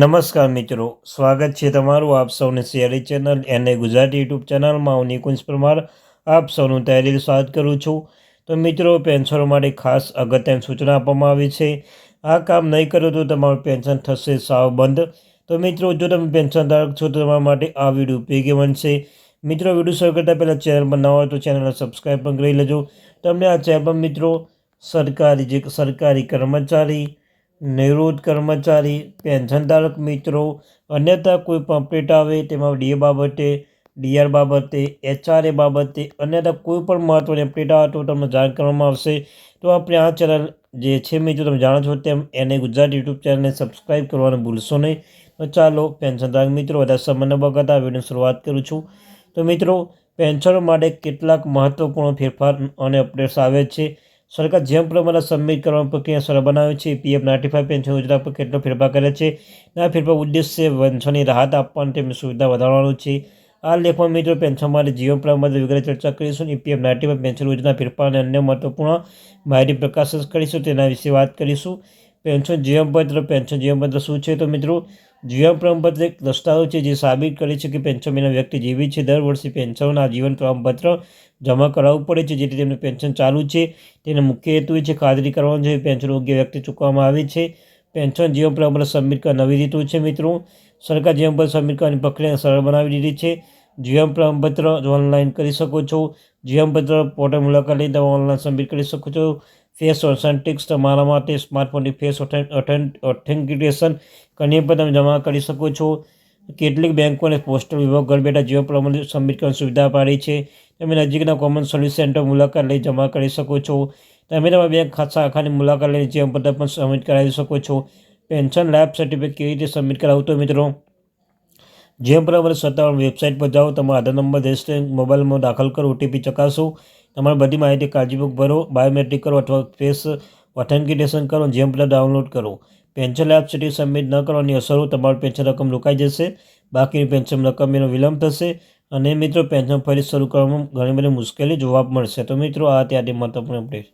નમસ્કાર મિત્રો, સ્વાગત છે તમારું આપ સૌની શેરી ચેનલ એને ગુજરાતી યુટ્યુબ ચેનલમાં. હું નિકુંજ પરમાર આપ સૌનું તહેદિલ સ્વાગત કરું છું. તો મિત્રો, પેન્શનરો માટે ખાસ અગત્યની સૂચના આપવામાં આવી છે. આ કામ નહીં કરો તો તમારું પેન્શન થશે સાવ બંધ. તો મિત્રો, જો તમે પેન્શન ધારક છો તો તમારા માટે આ વિડીયો ઉપયોગી બનશે. મિત્રો, વિડીયો શરૂ કરતાં પહેલાં ચેનલ પર નવા હોય તો ચેનલને સબસ્ક્રાઈબ પણ કરી લેજો. તમને આ ચેનલ પર મિત્રો સરકારી કર્મચારી, નિવૃત્ત કર્મચારી, પેન્શનધારક મિત્રો, અન્યથા કોઈ પણ અપડેટ આવે તેમાં ડીએ બાબતે, ડીઆર બાબતે, એચઆરએ બાબતે, અન્યથા કોઈ પણ મહત્ત્વની અપડેટ આવે તો તમને જાણ કરવામાં આવશે. તો આપણે આ ચેનલ જે છે મિત્રો, તમે જાણો છો તેમ એને ગુજરાતી યુટ્યુબ ચેનલને સબસ્ક્રાઈબ કરવાનું ભૂલશો નહીં. તો ચાલો પેન્શનધારક મિત્રો વધારે સમયને બગાડતા વિડીયોની શરૂઆત કરું છું. તો મિત્રો, પેન્શનો માટે કેટલાક મહત્ત્વપૂર્ણ ફેરફાર અને અપડેટ્સ આવે છે. સરકાર જેમ પ્રમાણે સબમિટ કરવાની પ્રક્રિયા સરળ બનાવે છે. પીએફ 95 પેન્શન યોજના પર કેટલો ફેરફાર કરે છે. આ ફેરફાર ઉદ્દેશ્ય પેન્શનની રાહત આપવાની તેમની સુવિધા વધારવાનો છે. આ લેખમાં મિત્રો પેન્શન માટે જીવન પ્રમાણ વિગતે ચર્ચા કરીશું. પીએફ 95 પેન્શન યોજના ફેરફાર અને અન્ય મહત્વપૂર્ણ માહિતી પ્રકાશિત કરીશું, તેના વિશે વાત કરીશું. પેન્શન જીવનપત્ર શું છે? તો મિત્રો, જીવન પ્રમાણપત્ર એક દસ્તાવેજ છે જે સાબિત કરે છે કે પેન્શન મેળવનાર વ્યક્તિ જીવિત છે. દર વર્ષે પેન્શનના જીવન પ્રમાણપત્ર જમા કરાવવું પડે છે, જેથી તેમનું પેન્શન ચાલુ છે. તેનો મુખ્ય હેતુ એ છે ખાતરી કરવાનો છે પેન્શન યોગ્ય વ્યક્તિ ચૂકવવામાં આવે છે. પેન્શન જીવન પ્રમાણપત્ર સબમિટ કરવા નવી રીતો છે મિત્રો. સરકાર જીવન પ્રમાણપત્ર સબમિટ કરવાની પ્રક્રિયા સરળ બનાવી દીધી છે. જીવન પ્રમાણપત્ર ઓનલાઈન કરી શકો છો. જીવનપત્ર પોર્ટલ મુલાકાત લઈને તમે ઓનલાઈન સબમિટ કરી શકો છો. ફેસ ઓથેન્ટિક્સ તમારા માટે સ્માર્ટફોનથી ફેસ ઓથેન્ટિકેશન કરીને પણ તમે જમા કરી શકો છો. કેટલીક બેંકો અને પોસ્ટલ વિભાગ ઘર બેઠા જીવન પ્રમાણપત્ર સબમિટ કરવાની સુવિધા પાડી છે. તમે નજીકના કોમન સર્વિસ સેન્ટર મુલાકાત લઈ જમા કરી શકો છો. તમે તમારા બેંક શાખાની મુલાકાત લઈને જીવનપત્ર પણ સબમિટ કરાવી શકો છો. પેન્શન લાઈફ સર્ટિફિકેટ કેવી રીતે સબમિટ કરાવવું? તો મિત્રો, જીવન પ્રમાણપત્ર સત્તાવાર વેબસાઇટ પર જાઓ, તમારો આધાર નંબર દેશને મોબાઈલમાં દાખલ કરો, ઓટીપી ચકાસો, તમારી બધી માહિતી કાળજીપૂર્વક ભરો, બાયોમેટ્રિક કરો અથવા ફેસ ઓથેન્ટિકેશન કરો, જીવનપત્ર ડાઉનલોડ કરો. પેન્શન લાઈફ સર્ટિફિકેટ સબમિટ ન કરવાની અસરો: તમારું પેન્શન રકમ રોકાઈ જશે, બાકીની પેન્શન રકમનો વિલંબ થશે અને મિત્રો પેન્શન ફરી શરૂ કરવામાં ઘણી બધી મુશ્કેલી જોવા મળશે. તો મિત્રો, આ ત્યાંથી મહત્વપૂર્ણ અપડેટ.